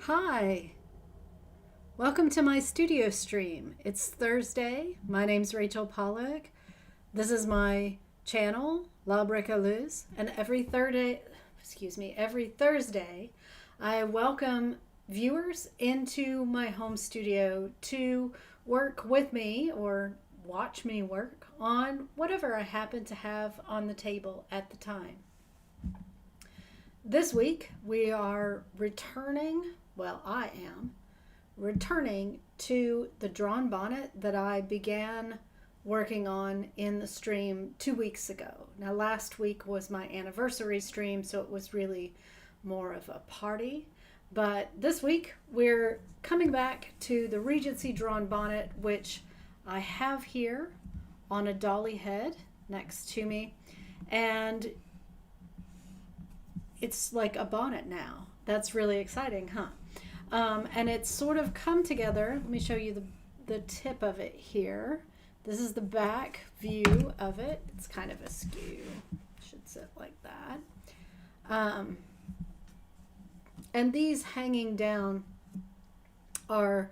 Hi, welcome to my studio stream. It's Thursday. My name's Rachel Pollock. This is my channel, La Bricoleuse, and every Thursday, I welcome viewers into my home studio to work with me or watch me work on whatever I happen to have on the table at the time. This week, we are I am returning to the drawn bonnet that I began working on in the stream 2 weeks ago. Now, last week was my anniversary stream, so it was really more of a party. But this week, we're coming back to the Regency drawn bonnet, which I have here on a dolly head next to me. And it's like a bonnet now. That's really exciting, huh? And it's sort of come together. Let me show you the tip of it here. This is the back view of it. It's kind of askew. Should sit like that. And these hanging down are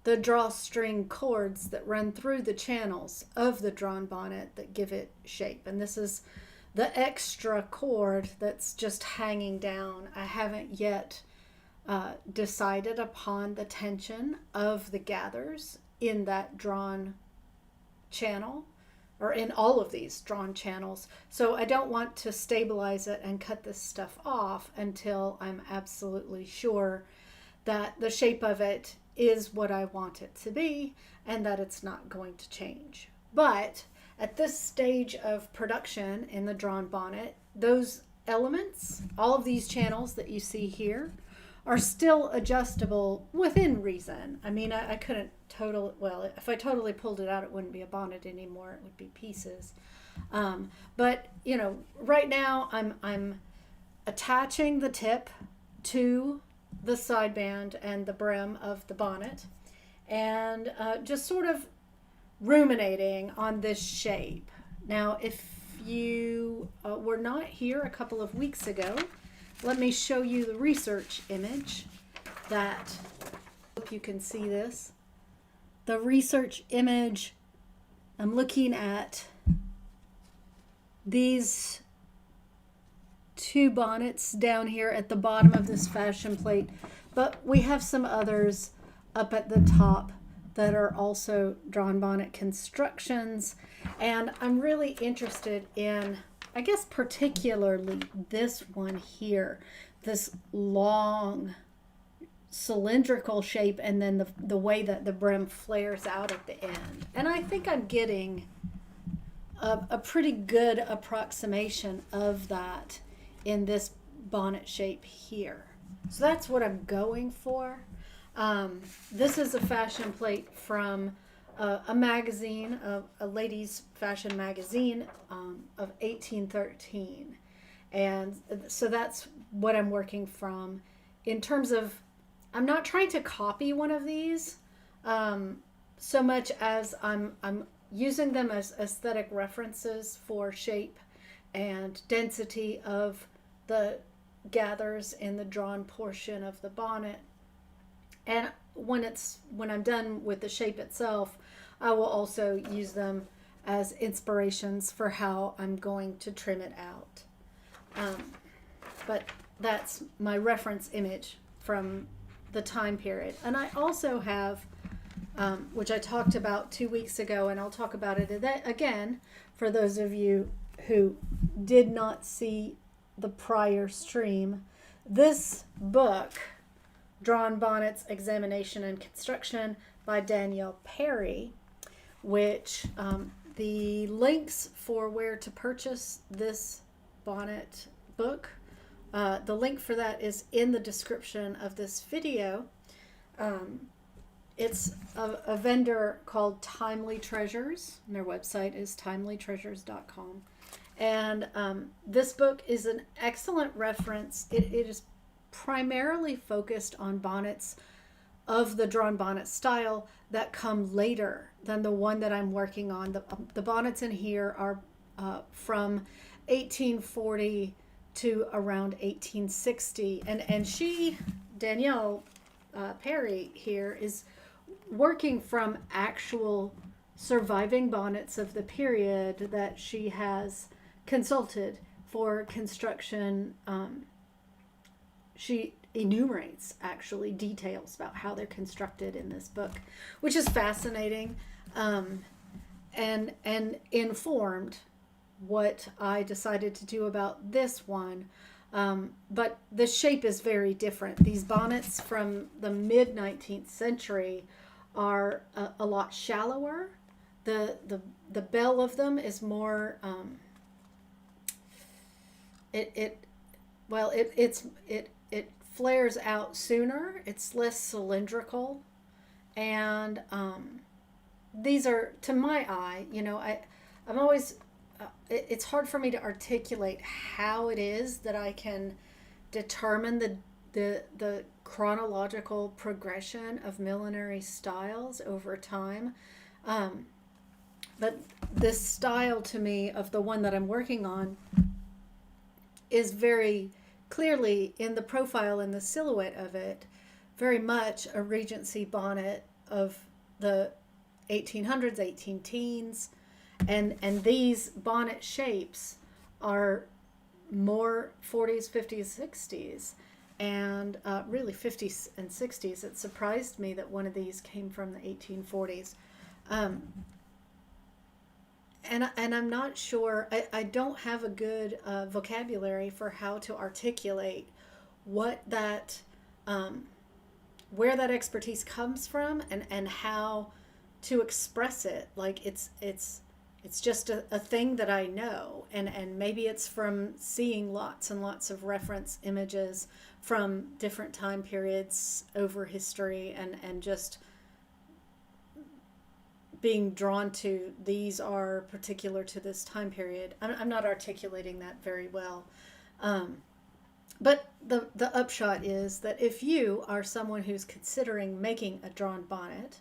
the drawstring cords that run through the channels of the drawn bonnet that give it shape. And this is the extra cord that's just hanging down. I haven't yet decided upon the tension of the gathers in that drawn channel, or in all of these drawn channels. So I don't want to stabilize it and cut this stuff off until I'm absolutely sure that the shape of it is what I want it to be and that it's not going to change. But at this stage of production in the drawn bonnet, those elements, all of these channels that you see here, are still adjustable within reason. I mean, I couldn't if I totally pulled it out, it wouldn't be a bonnet anymore. It would be pieces. But you know, right now I'm attaching the tip to the sideband and the brim of the bonnet, and just sort of ruminating on this shape. Now, if you were not here a couple of weeks ago, let me show you the research image that, I hope you can see this. The research image, I'm looking at these two bonnets down here at the bottom of this fashion plate, but we have some others up at the top that are also drawn bonnet constructions. And I'm really interested in, I guess, particularly this one here, this long cylindrical shape, and then the way that the brim flares out at the end. And I think I'm getting a pretty good approximation of that in this bonnet shape here. So that's what I'm going for. This is a fashion plate from a magazine, a ladies' fashion magazine of 1813. And so that's what I'm working from. In terms of, I'm not trying to copy one of these so much as I'm using them as aesthetic references for shape and density of the gathers in the drawn portion of the bonnet. And when I'm done with the shape itself, I will also use them as inspirations for how I'm going to trim it out. But that's my reference image from the time period. And I also have, which I talked about 2 weeks ago, and I'll talk about it again for those of you who did not see the prior stream. This book, Drawn Bonnets, Examination and Construction by Danielle Perry, which the links for where to purchase this bonnet book, the link for that is in the description of this video. It's a vendor called Timely Treasures, and their website is timelytreasures.com. And this book is an excellent reference. It is primarily focused on bonnets of the drawn bonnet style that come later than the one that I'm working on. The bonnets in here are from 1840 to around 1860. And Danielle Perry here is working from actual surviving bonnets of the period that she has consulted for construction. She enumerates actually details about how they're constructed in this book, which is fascinating, and informed what I decided to do about this one. But the shape is very different. These bonnets from the mid 19th century are a lot shallower. The bell of them is more it flares out sooner. It's less cylindrical, and these are, to my eye, I'm always it's hard for me to articulate how it is that I can determine the chronological progression of millinery styles over time. But this style, to me, of the one that I'm working on is very clearly, in the profile and the silhouette of it, very much a Regency bonnet of the 1800s, 18 teens. And these bonnet shapes are more 40s, 50s, 60s, and really 50s and 60s. It surprised me that one of these came from the 1840s. And I'm not sure, I don't have a good vocabulary for how to articulate what that, where that expertise comes from, and how to express it. Like it's just a thing that I know, and maybe it's from seeing lots and lots of reference images from different time periods over history, and just being drawn to, these are particular to this time period. I'm not articulating that very well. But the upshot is that if you are someone who's considering making a drawn bonnet,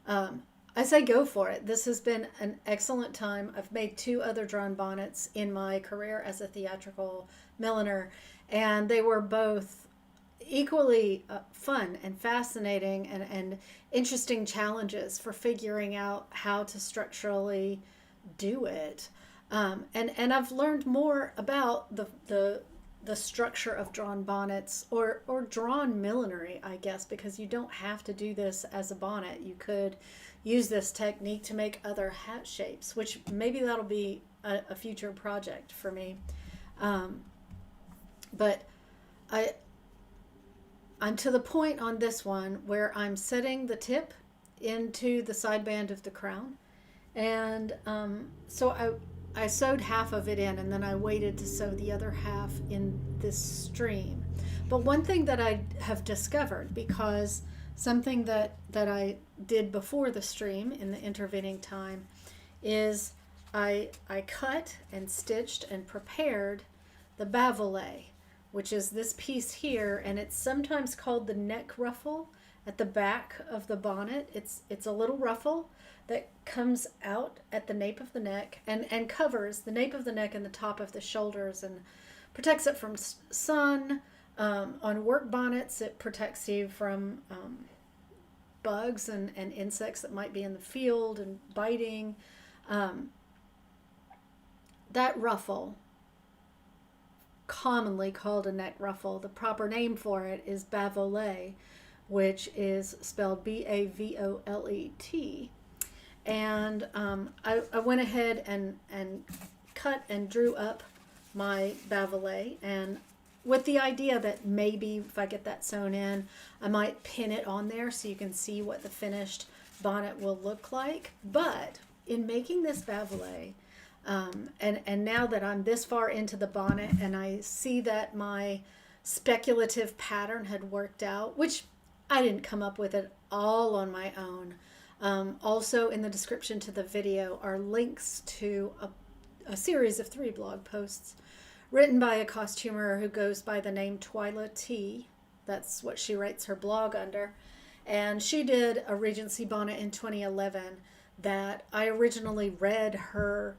I say go for it. This has been an excellent time. I've made 2 other drawn bonnets in my career as a theatrical milliner, and they were both equally fun and fascinating, and interesting challenges for figuring out how to structurally do it. And I've learned more about the structure of drawn bonnets, or drawn millinery, I guess, because you don't have to do this as a bonnet. You could use this technique to make other hat shapes, which maybe that'll be a future project for me. But I'm to the point on this one where I'm setting the tip into the sideband of the crown. And so I sewed half of it in, and then I waited to sew the other half in this stream. But one thing that I have discovered, because something that I did before the stream in the intervening time, is I cut and stitched and prepared the bavolet, which is this piece here, and it's sometimes called the neck ruffle at the back of the bonnet. It's a little ruffle that comes out at the nape of the neck, and covers the nape of the neck and the top of the shoulders, and protects it from sun. On work bonnets, it protects you from bugs and insects that might be in the field and biting. That ruffle, commonly called a neck ruffle, the proper name for it is bavolet, which is spelled B-A-V-O-L-E-T. And I went ahead and cut and drew up my bavolet, and with the idea that maybe if I get that sewn in, I might pin it on there so you can see what the finished bonnet will look like. But in making this bavolet, and now that I'm this far into the bonnet and I see that my speculative pattern had worked out, which I didn't come up with it all on my own. Also in the description to the video are links to a series of 3 blog posts written by a costumer who goes by the name Twyla T. That's what she writes her blog under. And she did a Regency bonnet in 2011 that I originally read her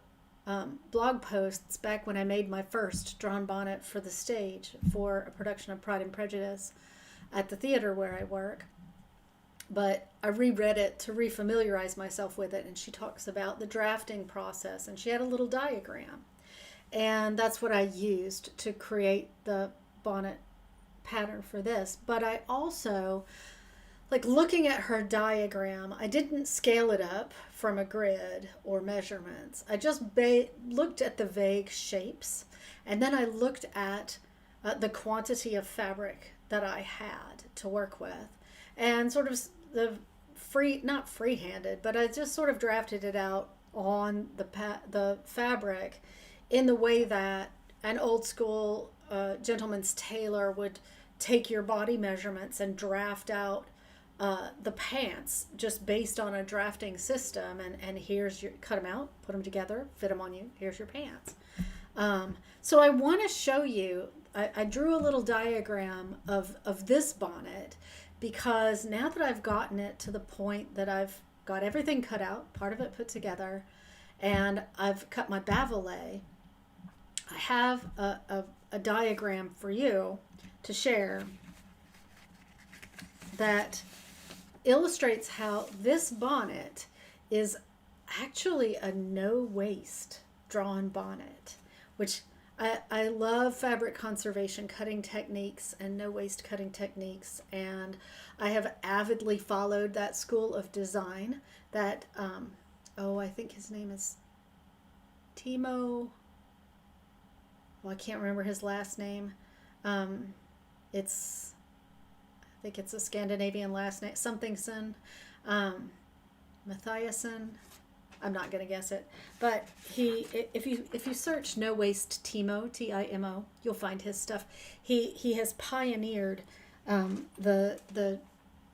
blog posts back when I made my first drawn bonnet for the stage for a production of Pride and Prejudice. at the theater where I work. But I reread it to refamiliarize myself with it, and she talks about the drafting process, and she had a little diagram. And that's what I used to create the bonnet pattern for this. But I also, like looking at her diagram, I didn't scale it up from a grid or measurements. I just looked at the vague shapes, and then I looked at the quantity of fabric that I had to work with, and sort of the not free-handed, but I just sort of drafted it out on the fabric in the way that an old school gentleman's tailor would take your body measurements and draft out the pants just based on a drafting system, and here's your, cut them out, put them together, fit them on you, here's your pants. So I want to show you, I drew a little diagram of this bonnet, because now that I've gotten it to the point that I've got everything cut out, part of it put together, and I've cut my bavolet, I have a diagram for you to share that illustrates how this bonnet is actually a no-waste drawn bonnet, which I love fabric conservation cutting techniques and no-waste cutting techniques, and I have avidly followed that school of design that, I think his name is Timo, well, I can't remember his last name. I think it's a Scandinavian last name, somethingson, Matthiasson. I'm not going to guess it, but if you search no waste Timo, Timo, you'll find his stuff. He has pioneered the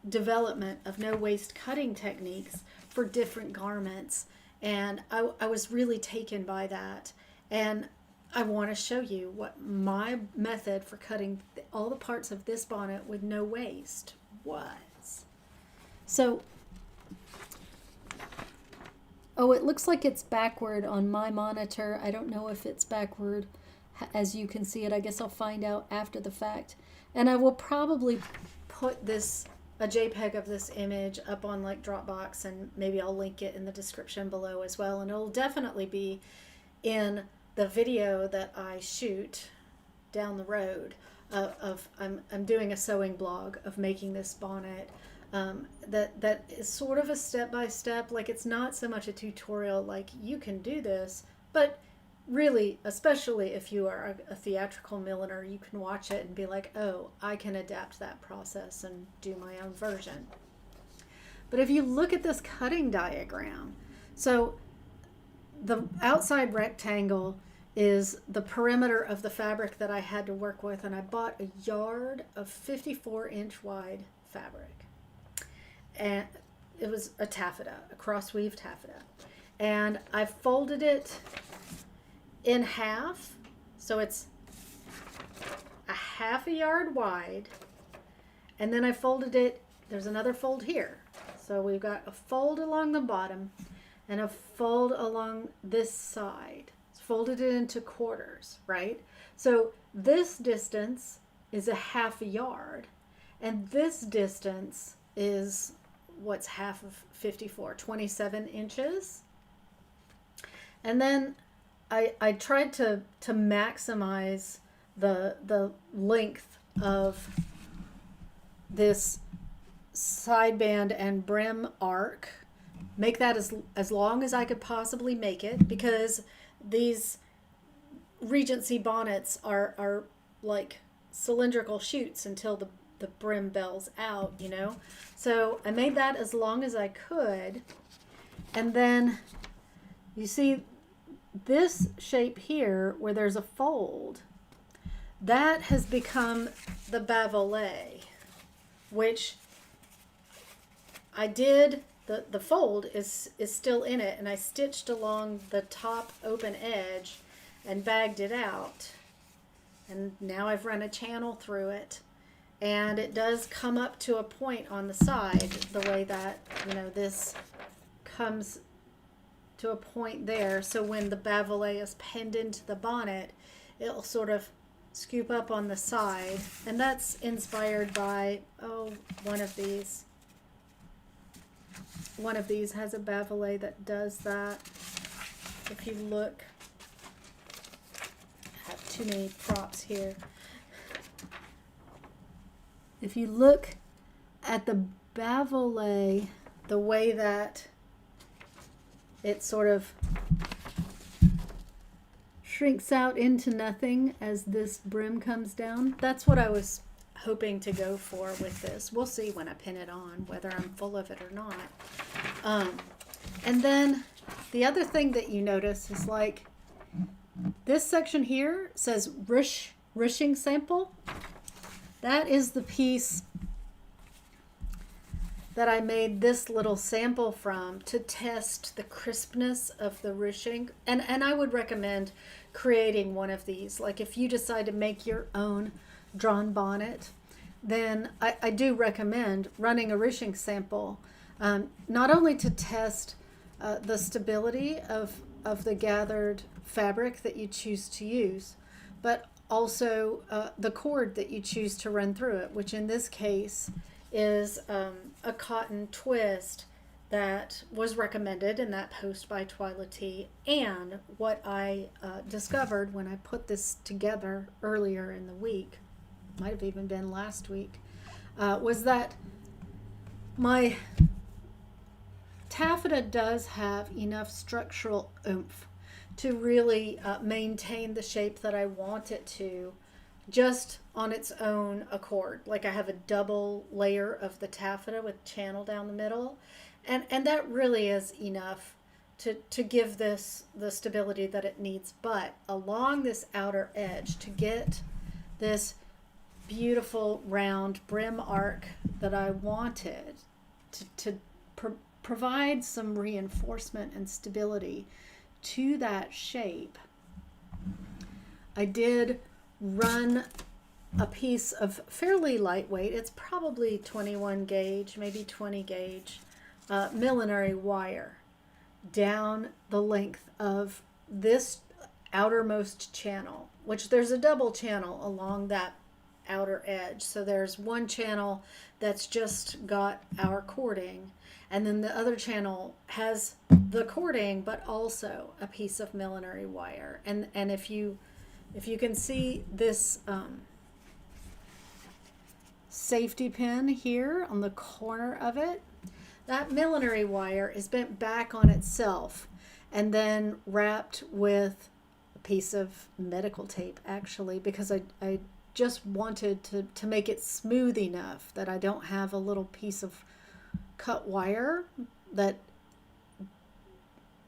development of no waste cutting techniques for different garments, and I was really taken by that, and I want to show you what my method for cutting all the parts of this bonnet with no waste was. So, it looks like it's backward on my monitor. I don't know if it's backward as you can see it. I guess I'll find out after the fact. And I will probably put a JPEG of this image up on like Dropbox, and maybe I'll link it in the description below as well. And it'll definitely be in the video that I shoot down the road I'm doing a sewing blog of making this bonnet. That is sort of a step-by-step, like it's not so much a tutorial like you can do this, but really, especially if you are a theatrical milliner, you can watch it and be like, oh, I can adapt that process and do my own version. But if you look at this cutting diagram, so the outside rectangle is the perimeter of the fabric that I had to work with, and I bought a yard of 54-inch wide fabric. And it was a taffeta, a cross-weave taffeta. And I folded it in half, so it's a half a yard wide, and then I folded it, there's another fold here. So we've got a fold along the bottom and a fold along this side. Folded it into quarters, right? So this distance is a half a yard, and this distance is what's half of 54, 27 inches. And then I tried to maximize the length of this side band and brim arc, make that as long as I could possibly make it, because these Regency bonnets are like cylindrical chutes until the brim bells out, you know. So I made that as long as I could, and then you see this shape here where there's a fold, that has become the bavolet, which I did. The fold is still in it, and I stitched along the top open edge and bagged it out. And now I've run a channel through it, and it does come up to a point on the side, the way that, you know, this comes to a point there. So when the bavolet is pinned into the bonnet, it'll sort of scoop up on the side, and that's inspired by, oh, one of these. One of these has a bevelet that does that. If you look, I have too many props here. If you look at the bevelet, the way that it sort of shrinks out into nothing as this brim comes down, that's what I was hoping to go for with this. We'll see when I pin it on whether I'm full of it or not. And then the other thing that you notice is, like, this section here says ruching sample. That is the piece that I made this little sample from to test the crispness of the ruching. And I would recommend creating one of these. Like, if you decide to make your own drawn bonnet, then I do recommend running a ruching sample, not only to test the stability of the gathered fabric that you choose to use, but also the cord that you choose to run through it, which in this case is a cotton twist that was recommended in that post by Twyla T. And what I discovered when I put this together earlier in the week, might have even been last week, was that my taffeta does have enough structural oomph to really maintain the shape that I want it to, just on its own accord. Like, I have a double layer of the taffeta with channel down the middle, and that really is enough to give this the stability that it needs. But along this outer edge, to get this beautiful round brim arc that I wanted to provide some reinforcement and stability to that shape, I did run a piece of fairly lightweight, it's probably 21 gauge, maybe 20 gauge, millinery wire down the length of this outermost channel, which there's a double channel along that outer edge. So there's one channel that's just got our cording, and then the other channel has the cording but also a piece of millinery wire. And if you can see this safety pin here on the corner of it, that millinery wire is bent back on itself and then wrapped with a piece of medical tape, actually, because I just wanted to make it smooth enough that I don't have a little piece of cut wire that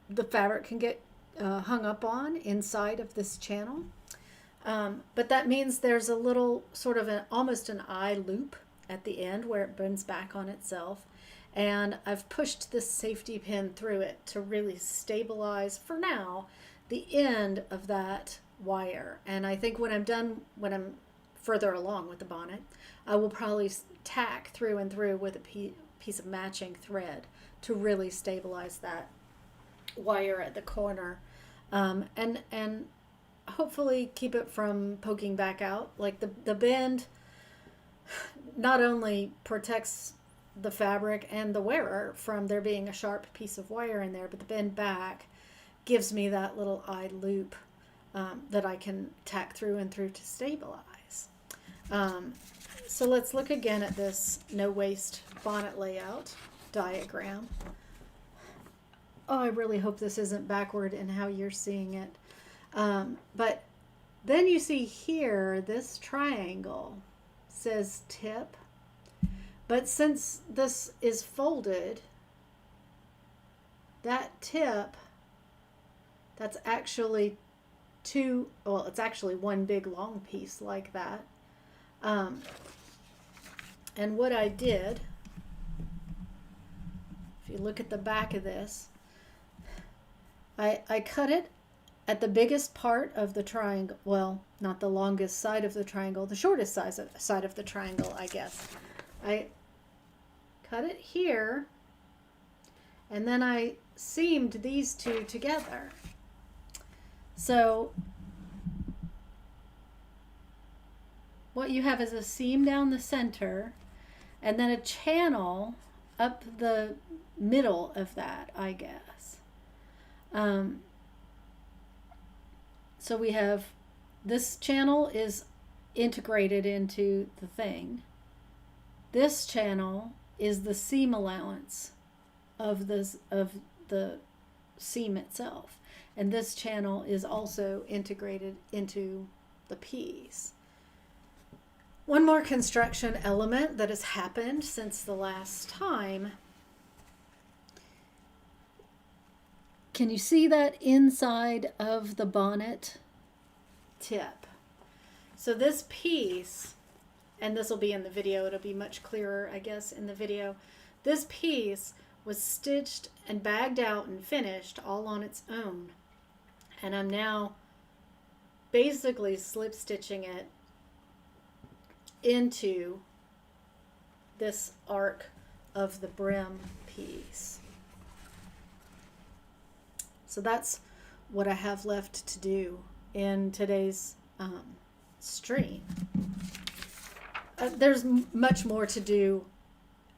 the fabric can get hung up on inside of this channel. But that means there's a little sort of almost an eye loop at the end where it bends back on itself. And I've pushed this safety pin through it to really stabilize, for now, the end of that wire. And I think when I'm further along with the bonnet, I will probably tack through and through with a piece of matching thread to really stabilize that wire at the corner, and hopefully keep it from poking back out. Like, the bend not only protects the fabric and the wearer from there being a sharp piece of wire in there, but the bend back gives me that little eye loop that I can tack through and through to stabilize. So let's look again at this no waste bonnet layout diagram. Oh, I really hope this isn't backward in how you're seeing it. But then you see here, this triangle says tip. But since this is folded, that tip, that's actually it's actually one big long piece like that. And what I did, if you look at the back of this, I cut it at the biggest part of the triangle. Well, not the longest side of the triangle, the shortest side of the triangle, I guess. I cut it here, and then I seamed these two together. So what you have is a seam down the center and then a channel up the middle of that, I guess. So we have this channel is integrated into the thing. This channel is the seam allowance of the seam itself, and this channel is also integrated into the piece. One more construction element that has happened since the last time. Can you see that inside of the bonnet tip? So this piece, and this will be in the video, it'll be much clearer, I guess, in the video. This piece was stitched and bagged out and finished all on its own. And I'm now basically slip stitching it into this arc of the brim piece. So that's what I have left to do in today's stream. There's much more to do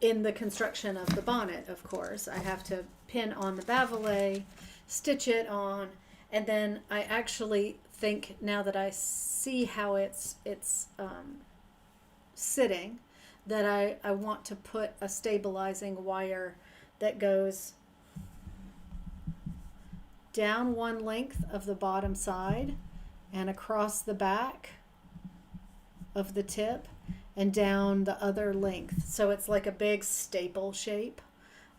in the construction of the bonnet, of course. I have to pin on the bavolet, stitch it on, and then I actually think, now that I see how it's sitting, that I want to put a stabilizing wire that goes down one length of the bottom side and across the back of the tip and down the other length. So it's like a big staple shape.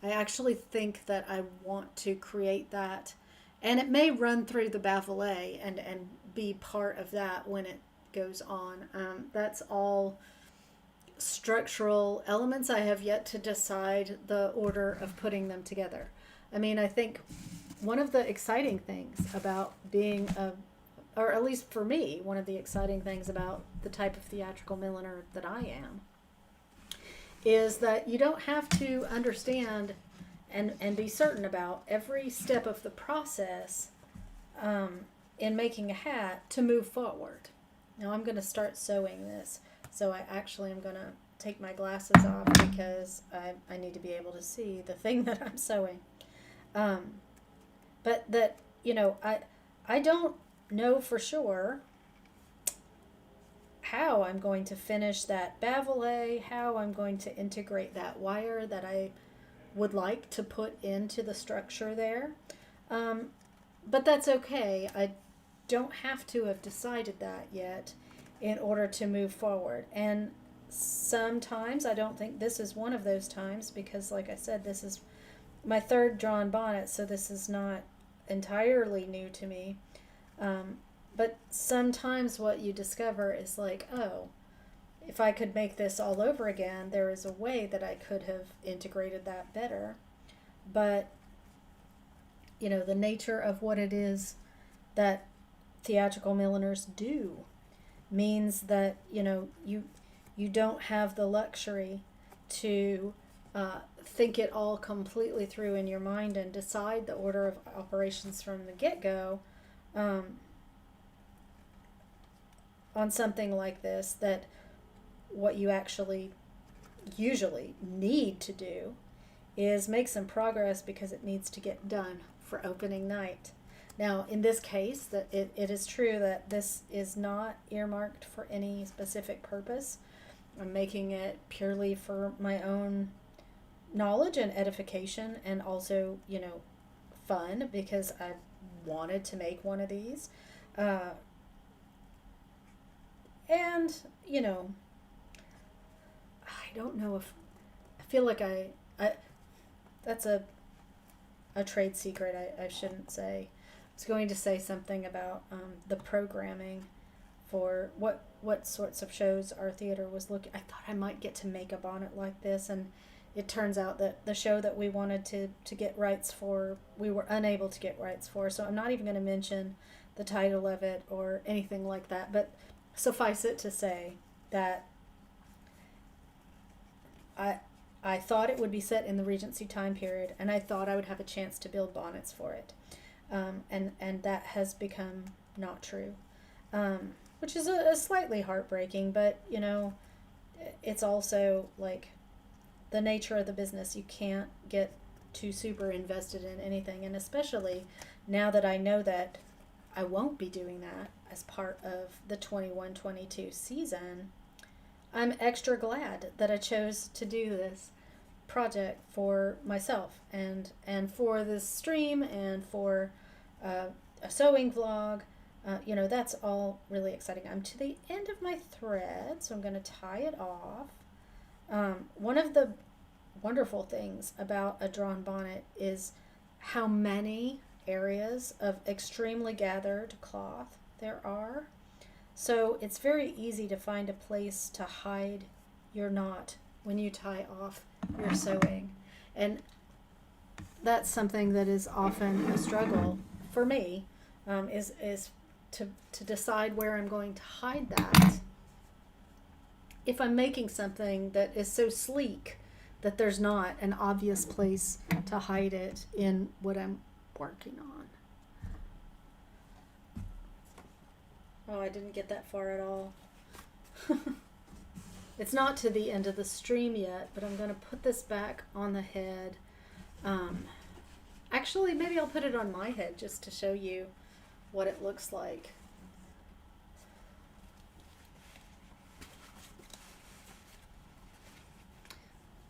I actually think that I want to create that, and it may run through the bavolet and be part of that when it goes on. That's all structural elements. I have yet to decide the order of putting them together. I mean, I think one of the exciting things about being or at least for me, one of the exciting things about the type of theatrical milliner that I am, is that you don't have to understand and be certain about every step of the process in making a hat to move forward. Now I'm going to start sewing this, so I actually am going to take my glasses off because I need to be able to see the thing that I'm sewing. But that, I don't know for sure how I'm going to finish that bavolet, how I'm going to integrate that wire that I would like to put into the structure there. But that's okay. I don't have to have decided that yet in order to move forward. And sometimes, I don't think this is one of those times, because like I said, this is my third drawn bonnet, so this is not entirely new to me. But sometimes what you discover is like, oh, if I could make this all over again, there is a way that I could have integrated that better. But, the nature of what it is that theatrical milliners do means that, you don't have the luxury to think it all completely through in your mind and decide the order of operations from the get-go on something like this, that what you actually usually need to do is make some progress because it needs to get done for opening night. Now, in this case, that it is true that this is not earmarked for any specific purpose. I'm making it purely for my own knowledge and edification, and also, fun, because I wanted to make one of these. And, I don't know if, I feel like I that's a trade secret I shouldn't say. I was going to say something about the programming for what sorts of shows our theater was looking. I thought I might get to make a bonnet like this, and it turns out that the show that we wanted to get rights for, we were unable to get rights for, so I'm not even going to mention the title of it or anything like that, but suffice it to say that I thought it would be set in the Regency time period, and I thought I would have a chance to build bonnets for it, and that has become not true. which is a slightly heartbreaking, but you know, it's also like the nature of the business. You can't get too super invested in anything, and especially now that I know that I won't be doing that as part of the 21-22 season, I'm extra glad that I chose to do this project for myself and for this stream and for a sewing vlog. You know, that's all really exciting. I'm to the end of my thread, so I'm going to tie it off. One of the wonderful things about a drawn bonnet is how many areas of extremely gathered cloth there are. So it's very easy to find a place to hide your knot when you tie off your sewing. And that's something that is often a struggle for me, is to decide where I'm going to hide that. If I'm making something that is so sleek that there's not an obvious place to hide it in what I'm working on. Oh, I didn't get that far at all. It's not to the end of the stream yet, but I'm going to put this back on the head. Actually, maybe I'll put it on my head just to show you what it looks like.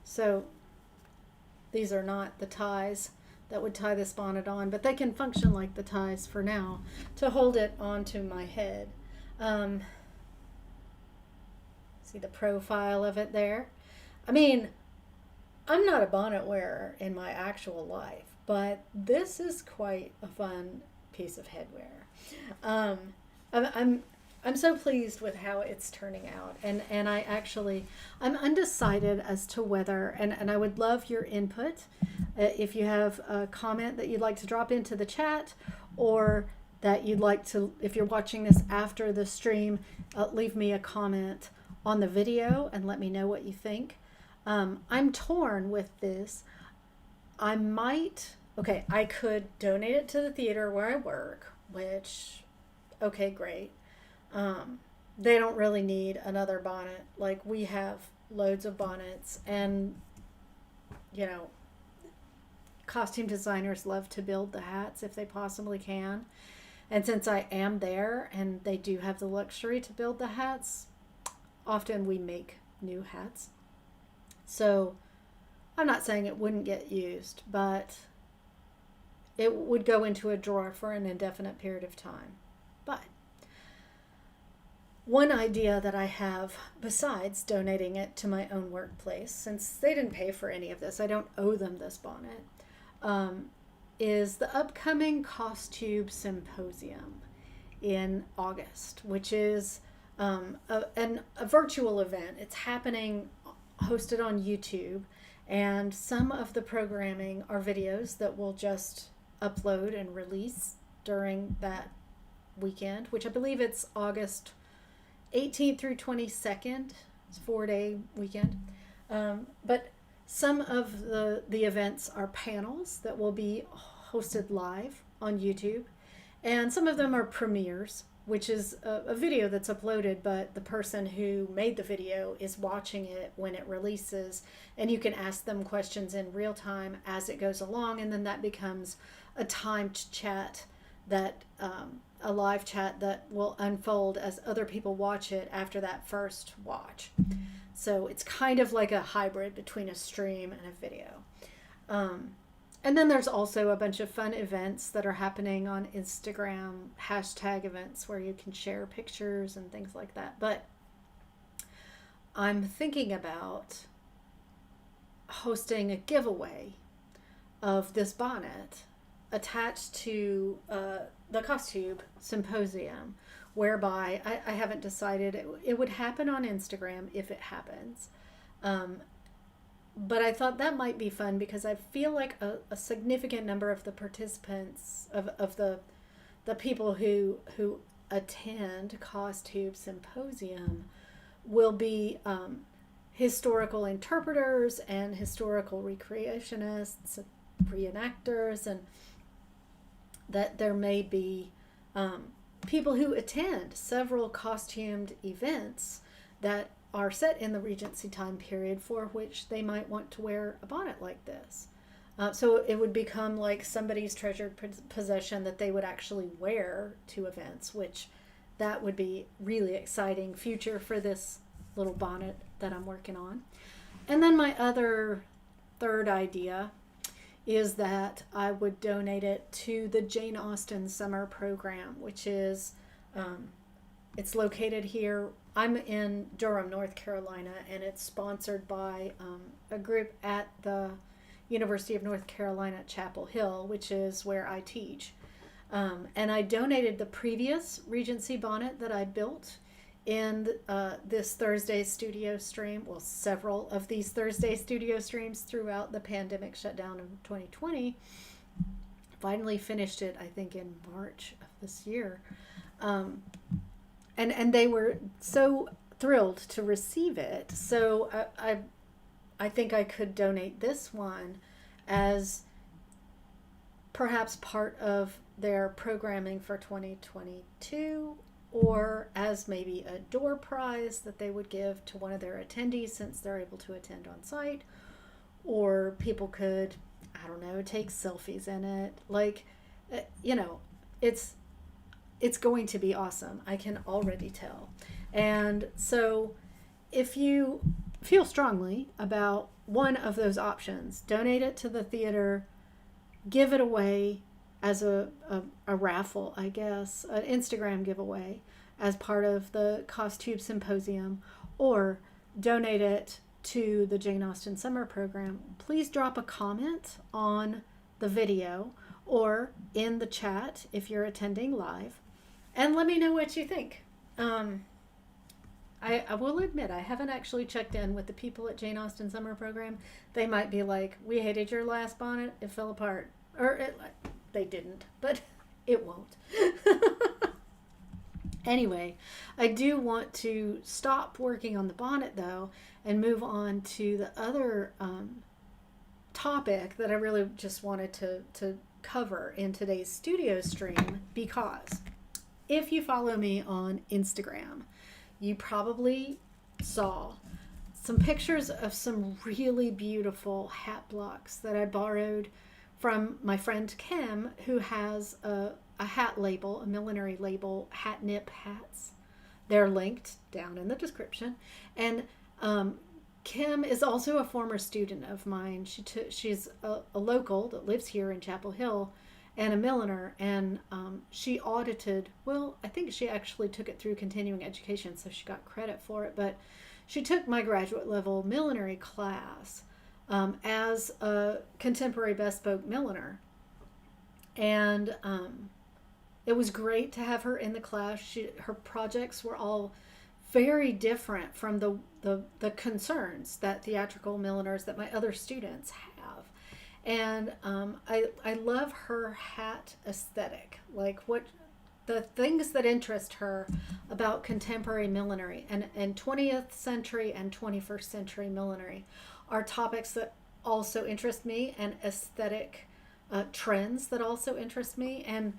So these are not the ties that would tie this bonnet on, but they can function like the ties for now to hold it onto my head. See the profile of it there? I mean, I'm not a bonnet wearer in my actual life, but this is quite a fun piece of headwear. I'm so pleased with how it's turning out, and I'm undecided as to whether, and I would love your input. If you have a comment that you'd like to drop into the chat, or that you'd like to, if you're watching this after the stream, leave me a comment on the video and let me know what you think. I'm torn with this. I could donate it to the theater where I work, which, okay, great. They don't really need another bonnet. Like, we have loads of bonnets, and, you know, costume designers love to build the hats if they possibly can. And since I am there and they do have the luxury to build the hats, often we make new hats. So I'm not saying it wouldn't get used, but it would go into a drawer for an indefinite period of time. But one idea that I have, besides donating it to my own workplace, since they didn't pay for any of this, I don't owe them this bonnet, is the upcoming Costume Symposium in August, which is a virtual event. It's happening, hosted on YouTube, and some of the programming are videos that we'll just upload and release during that weekend, which I believe it's August 18th through 22nd. It's a 4-day weekend. But some of the events are panels that will be hosted live on YouTube, and some of them are premieres, which is a video that's uploaded, but the person who made the video is watching it when it releases, and you can ask them questions in real time as it goes along, and then that becomes a timed chat, that a live chat that will unfold as other people watch it after that first watch. So it's kind of like a hybrid between a stream and a video. And then there's also a bunch of fun events that are happening on Instagram, hashtag events where you can share pictures and things like that. But I'm thinking about hosting a giveaway of this bonnet attached to the Costume Symposium, whereby I haven't decided. It would happen on Instagram if it happens. But I thought that might be fun because I feel like a significant number of the participants, of the people who attend Costume Symposium, will be historical interpreters and historical recreationists, reenactors, and that there may be people who attend several costumed events that are set in the Regency time period for which they might want to wear a bonnet like this. So it would become like somebody's treasured possession that they would actually wear to events, which that would be really exciting future for this little bonnet that I'm working on. And then my other third idea is that I would donate it to the Jane Austen Summer Program, which is, it's located here. I'm in Durham, North Carolina, and it's sponsored by a group at the University of North Carolina at Chapel Hill, which is where I teach. And I donated the previous Regency bonnet that I built in this Thursday studio stream, well, several of these Thursday studio streams throughout the pandemic shutdown of 2020. Finally finished it, I think, in March of this year. And they were so thrilled to receive it. So I think I could donate this one as perhaps part of their programming for 2022, or as maybe a door prize that they would give to one of their attendees since they're able to attend on site, or people could, I don't know, take selfies in it. Like, you know, it's going to be awesome. I can already tell. And so if you feel strongly about one of those options, donate it to the theater, give it away as a raffle, I guess, an Instagram giveaway as part of the Costume Symposium, or donate it to the Jane Austen Summer Program, please drop a comment on the video or in the chat if you're attending live, and let me know what you think. I will admit I haven't actually checked in with the people at Jane Austen Summer Program. They might be like, we hated your last bonnet, it fell apart. Or they didn't, but it won't. Anyway, I do want to stop working on the bonnet though and move on to the other topic that I really just wanted to cover in today's studio stream, because if you follow me on Instagram, you probably saw some pictures of some really beautiful hat blocks that I borrowed from my friend Kim, who has a hat label, a millinery label, Hatnip Hats. They're linked down in the description. And Kim is also a former student of mine. She's a local that lives here in Chapel Hill and a milliner. And she audited, well, I think she actually took it through continuing education, so she got credit for it. But she took my graduate level millinery class as a contemporary bespoke milliner. And it was great to have her in the class. Her projects were all very different from the concerns that theatrical milliners that my other students have. And I love her hat aesthetic, like what the things that interest her about contemporary millinery and 20th century and 21st century millinery are topics that also interest me, and aesthetic trends that also interest me. And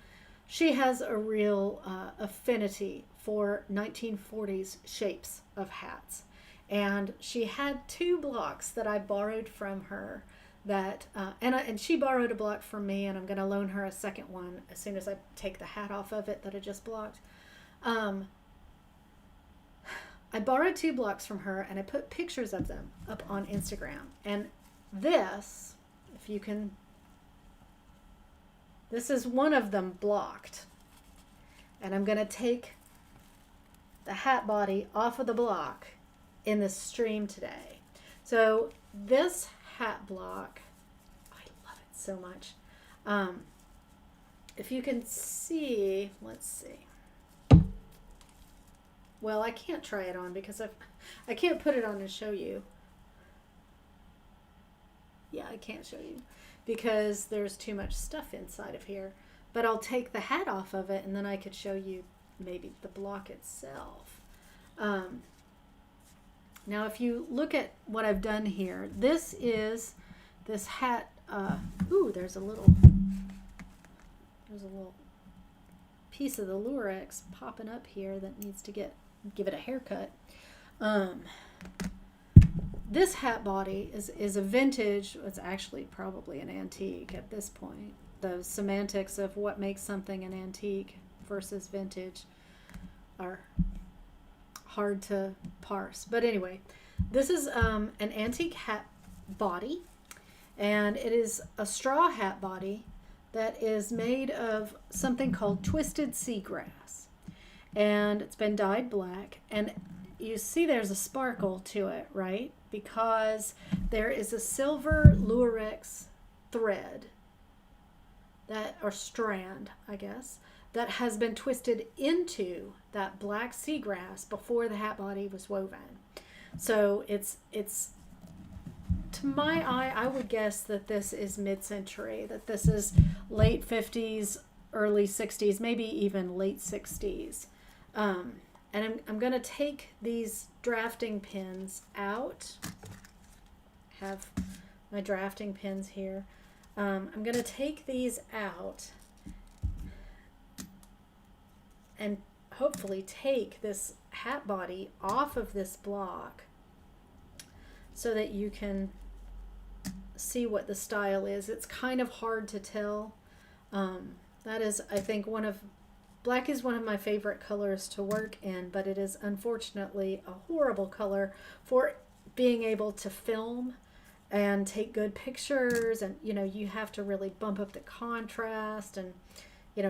she has a real affinity for 1940s shapes of hats. And she had 2 blocks that I borrowed from her that, and she borrowed a block from me, and I'm going to loan her a second one as soon as I take the hat off of it that I just blocked. I borrowed 2 blocks from her, and I put pictures of them up on Instagram. And this, if you can, this is one of them blocked. And I'm going to take the hat body off of the block in this stream today. So this hat block, I love it so much. If you can see, let's see. Well, I can't try it on because I can't put it on and show you. Yeah, I can't show you because there's too much stuff inside of here. But I'll take the hat off of it, and then I could show you maybe the block itself. Now, if you look at what I've done here, this is this hat. Ooh, there's a little piece of the Lurex popping up here that needs to give it a haircut. This hat body is a vintage. It's actually probably an antique at this point. The semantics of what makes something an antique versus vintage are hard to parse. But anyway, this is an antique hat body, and it is a straw hat body that is made of something called twisted seagrass, and it's been dyed black, and you see there's a sparkle to it, right? Because there is a silver Lurex thread or strand, I guess, that has been twisted into that black seagrass before the hat body was woven. So it's to my eye, I would guess that this is mid-century, that this is late 50s, early 60s, maybe even late 60s. And I'm going to take these drafting pins out. Have my drafting pins here. I'm going to take these out and hopefully take this hat body off of this block so that you can see what the style is. It's kind of hard to tell. That is, I think, black is one of my favorite colors to work in, but it is unfortunately a horrible color for being able to film and take good pictures, and you have to really bump up the contrast, and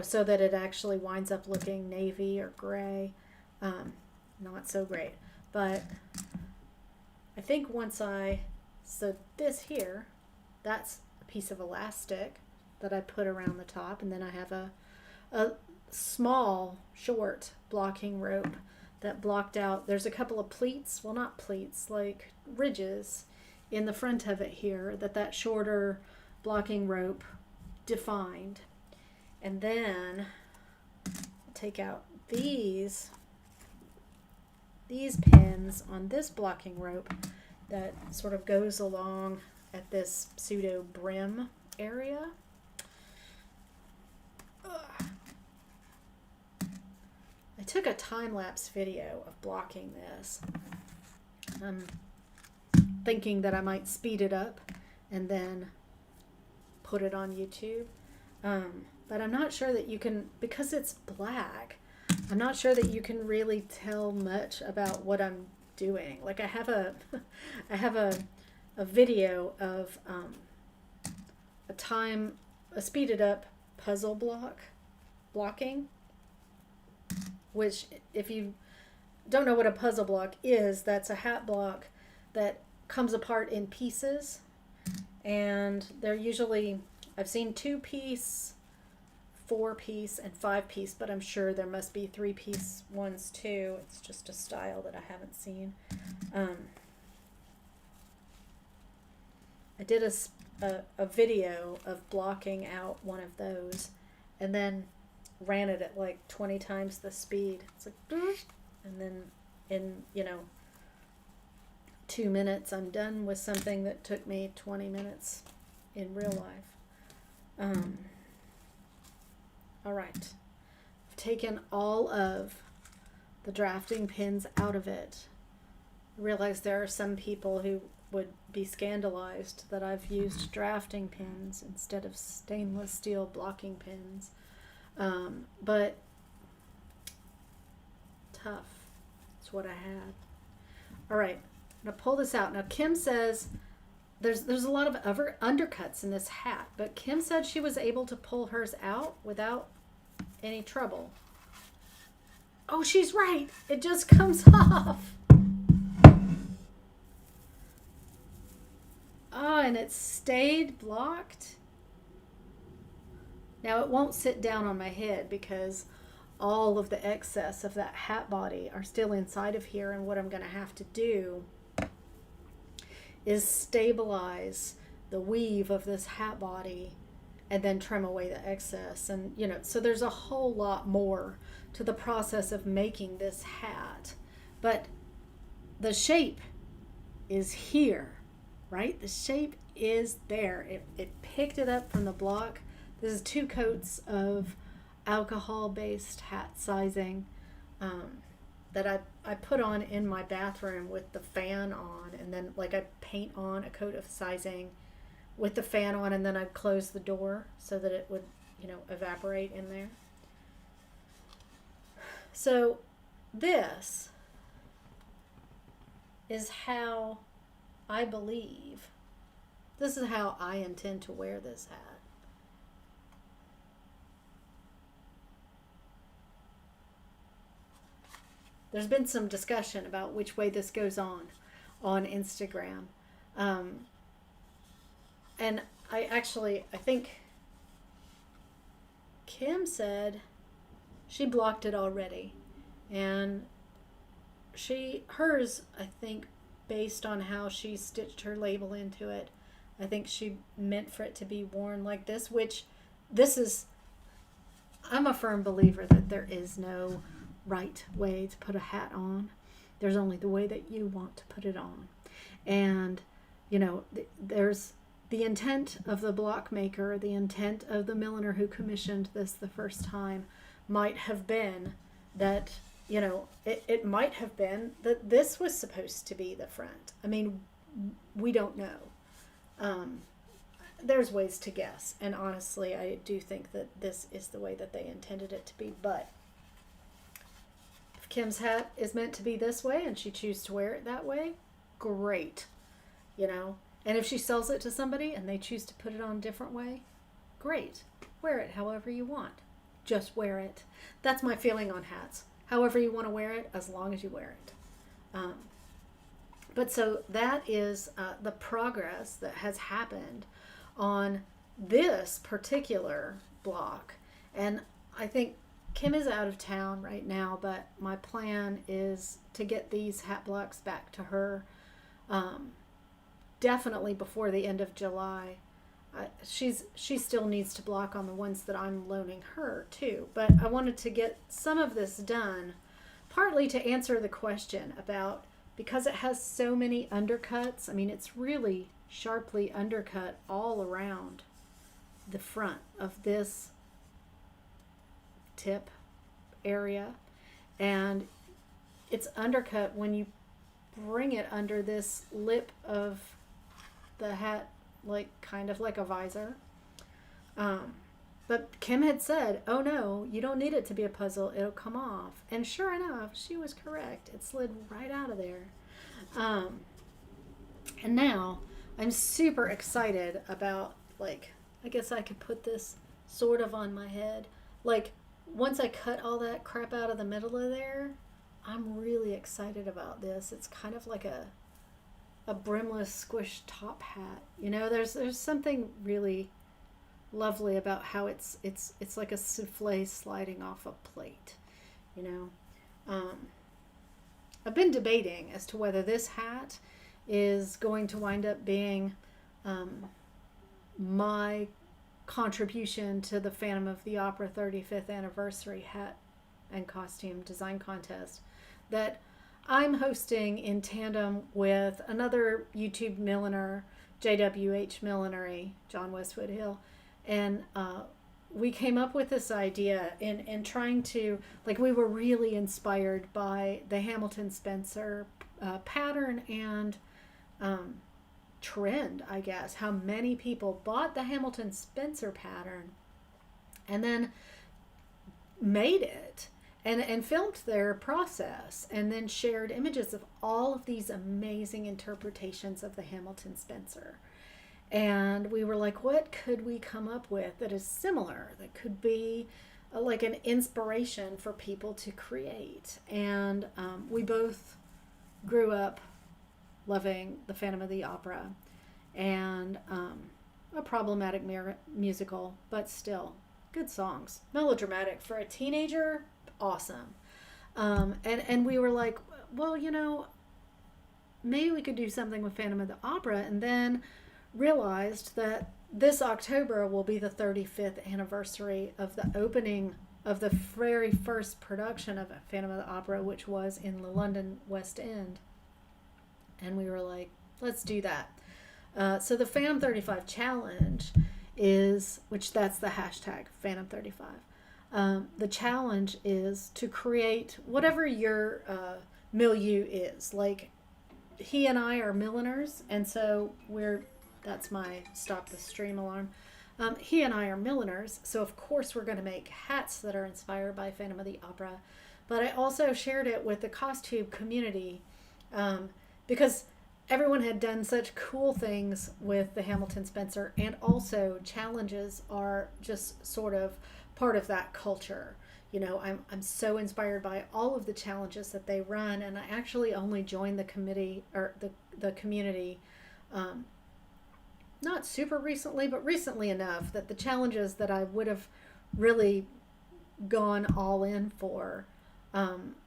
so that it actually winds up looking navy or gray. Not so great, but I think so this here, that's a piece of elastic that I put around the top, and then I have a small short blocking rope that blocked out. There's a couple of pleats, well, not pleats, like ridges in the front of it here that shorter blocking rope defined. And then take out these pins on this blocking rope that sort of goes along at this pseudo brim area. I took a time-lapse video of blocking this. I'm thinking that I might speed it up and then put it on YouTube. But I'm not sure that you can, because it's black, I'm not sure that you can really tell much about what I'm doing. Like I have a video of a speeded up puzzle blocking, which if you don't know what a puzzle block is, that's a hat block that comes apart in pieces, and they're usually, I've seen 2-piece, 4-piece, and 5-piece, but I'm sure there must be 3-piece ones too. It's just a style that I haven't seen. I did a video of blocking out one of those, and then ran it at like 20 times the speed. It's like, and then in 2 minutes I'm done with something that took me 20 minutes in real life. All right, I've taken all of the drafting pins out of it. I realize there are some people who would be scandalized that I've used drafting pins instead of stainless steel blocking pins. But tough. That's what I had. All right, I'm gonna pull this out. Now Kim says there's a lot of other undercuts in this hat, but Kim said she was able to pull hers out without any trouble. Oh, she's right. It just comes off. Oh, and it stayed blocked. Now it won't sit down on my head because all of the excess of that hat body are still inside of here, and what I'm going to have to do is stabilize the weave of this hat body and then trim away the excess. And so there's a whole lot more to the process of making this hat, but the shape is here, right? The shape is there. It picked it up from the block. This is 2 coats of alcohol-based hat sizing that I put on in my bathroom with the fan on, and then like I paint on a coat of sizing with the fan on, and then I'd close the door so that it would, evaporate in there. So this is how I believe, this is how I intend to wear this hat. There's been some discussion about which way this goes on Instagram. And I think Kim said she blocked it already. And hers, I think, based on how she stitched her label into it, I think she meant for it to be worn like this, which I'm a firm believer that there is no right way to put a hat on. There's only the way that you want to put it on. And, there's the intent of the block maker, the intent of the milliner who commissioned this the first time might have been that, it might have been that this was supposed to be the front. I mean, we don't know. There's ways to guess. And honestly, I do think that this is the way that they intended it to be. But if Kim's hat is meant to be this way and she chooses to wear it that way, great. And if she sells it to somebody and they choose to put it on a different way, great. Wear it however you want. Just wear it. That's my feeling on hats. However you want to wear it, as long as you wear it. But so that is the progress that has happened on this particular block. And I think Kim is out of town right now, but my plan is to get these hat blocks back to her definitely before the end of July. She still needs to block on the ones that I'm loaning her too, but I wanted to get some of this done, partly to answer the question about, because it has so many undercuts. I mean, it's really sharply undercut all around the front of this tip area, and it's undercut when you bring it under this lip of the hat, like kind of like a visor. But Kim had said, oh no, you don't need it to be a puzzle, it'll come off. And sure enough, she was correct. It slid right out of there. And now I'm super excited about, like, I guess I could put this sort of on my head. Like, once I cut all that crap out of the middle of there, I'm really excited about this. It's kind of like a brimless squish top hat. There's something really lovely about how it's like a souffle sliding off a plate. I've been debating as to whether this hat is going to wind up being my contribution to the Phantom of the Opera 35th anniversary hat and costume design contest that I'm hosting in tandem with another YouTube milliner, JWH Millinery, John Westwood Hill. And we came up with this idea in trying to, like, we were really inspired by the Hamilton Spencer pattern and trend, I guess. How many people bought the Hamilton Spencer pattern and then made it and filmed their process and then shared images of all of these amazing interpretations of the Hamilton Spencer. And we were like, what could we come up with that is similar, that could be like an inspiration for people to create? And we both grew up loving the Phantom of the Opera and a problematic musical, but still good songs. Melodramatic for a teenager, awesome. And we were like, well, maybe we could do something with Phantom of the Opera, and then realized that this October will be the 35th anniversary of the opening of the very first production of Phantom of the Opera, which was in the London West End. And we were like, let's do that. So the Phantom 35 challenge is, which that's the hashtag, Phantom 35, The challenge is to create whatever your milieu is. Like, he and I are milliners, and so that's my stop the stream alarm. He and I are milliners, so of course we're going to make hats that are inspired by Phantom of the Opera. But I also shared it with the costume community, because everyone had done such cool things with the Hamilton Spencer, and also challenges are just sort of part of that culture. You know, I'm so inspired by all of the challenges that they run, and I actually only joined the committee or the community, not super recently, but recently enough that the challenges that I would have really gone all in for,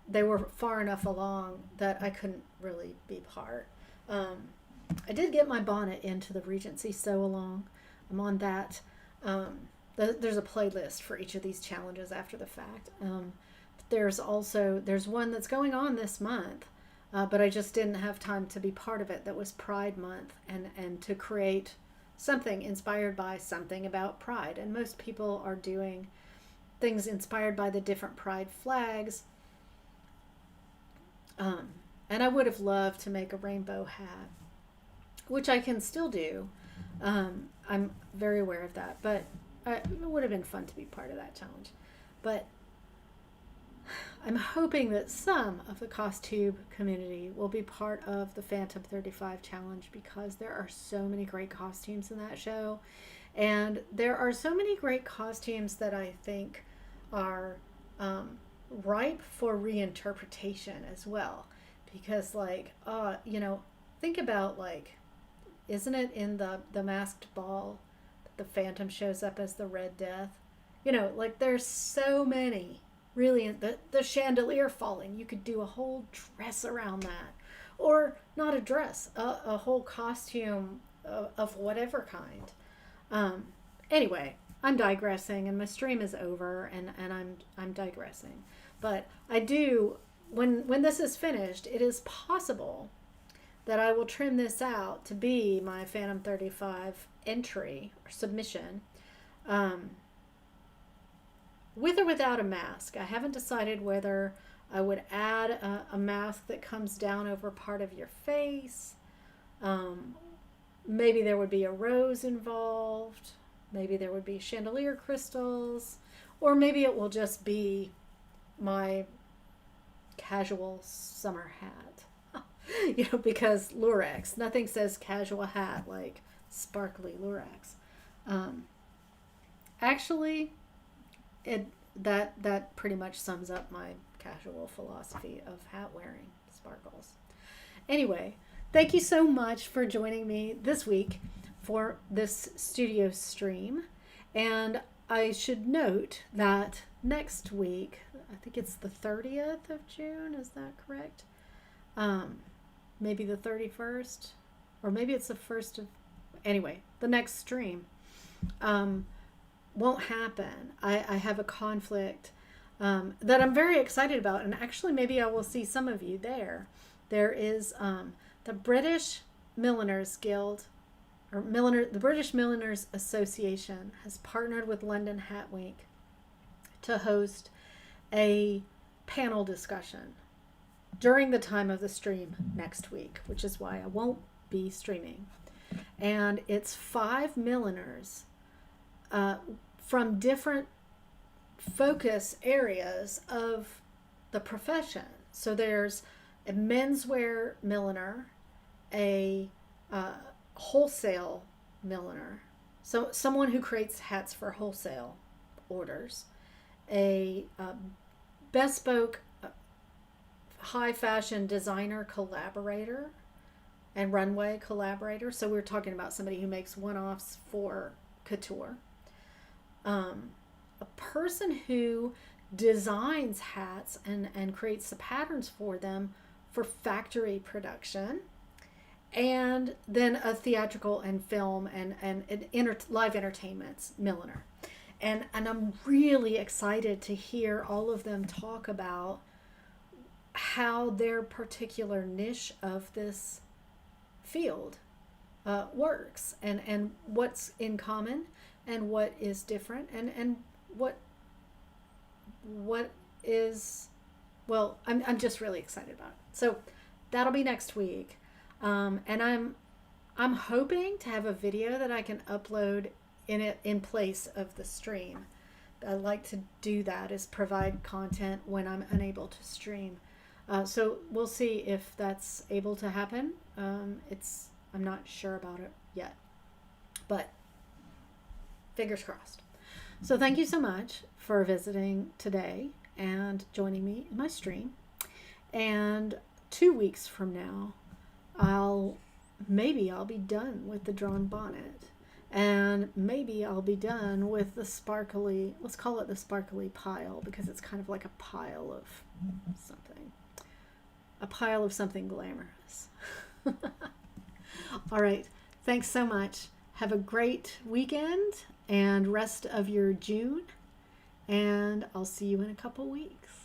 they were far enough along that I couldn't really be part. I did get my bonnet into the Regency sew along. I'm on that. There's a playlist for each of these challenges after the fact. There's one that's going on this month, but I just didn't have time to be part of it. That was Pride Month, and to create something inspired by something about Pride. And most people are doing things inspired by the different Pride flags. And I would have loved to make a rainbow hat, which I can still do. I'm very aware of that, but it would have been fun to be part of that challenge. But I'm hoping that some of the costume community will be part of the Phantom 35 challenge, because there are so many great costumes in that show. And there are so many great costumes that I think are ripe for reinterpretation as well. Because, like, think about, like, isn't it in the Masked Ball that the Phantom shows up as the Red Death? You know, like, there's so many. Really, the chandelier falling, you could do a whole dress around that. Or not a dress, a whole costume of whatever kind. Anyway, I'm digressing, and my stream is over, and I'm digressing. But I do, when this is finished, it is possible that I will trim this out to be my Phantom 35 entry or submission, with or without a mask. I haven't decided whether I would add a mask that comes down over part of your face. Maybe there would be a rose involved. Maybe there would be chandelier crystals. Or maybe it will just be my casual summer hat. Because Lurex. Nothing says casual hat like sparkly Lurex. Actually, that pretty much sums up my casual philosophy of hat wearing, sparkles. Anyway, thank you so much for joining me this week for this studio stream. And I should note that next week, I think it's the 30th of June, is that correct? Maybe the 31st, or maybe it's the 1st of, anyway, the next stream won't happen. I have a conflict that I'm very excited about, and actually maybe I will see some of you there. There is the British Milliners Guild, or the British Milliners Association has partnered with London Hat Week to host a panel discussion during the time of the stream next week, which is why I won't be streaming. And it's 5 milliners from different focus areas of the profession. So there's a menswear milliner, a wholesale milliner, so someone who creates hats for wholesale orders, a bespoke high fashion designer collaborator and runway collaborator. So we're talking about somebody who makes one-offs for couture. A person who designs hats and creates the patterns for them for factory production. And then a theatrical and film and live entertainments milliner. And I'm really excited to hear all of them talk about how their particular niche of this field works, and what's in common and what is different, and what what is, well, I'm just really excited about it. So that'll be next week. And I'm hoping to have a video that I can upload in place of the stream. I like to do that, is provide content when I'm unable to stream. So we'll see if that's able to happen. I'm not sure about it yet, but fingers crossed. So thank you so much for visiting today and joining me in my stream. And 2 weeks from now, maybe I'll be done with the drawn bonnet, and maybe I'll be done with the sparkly, let's call it the sparkly pile, because it's kind of like a pile of something glamorous. All right, thanks so much. Have a great weekend and rest of your June, and I'll see you in a couple weeks.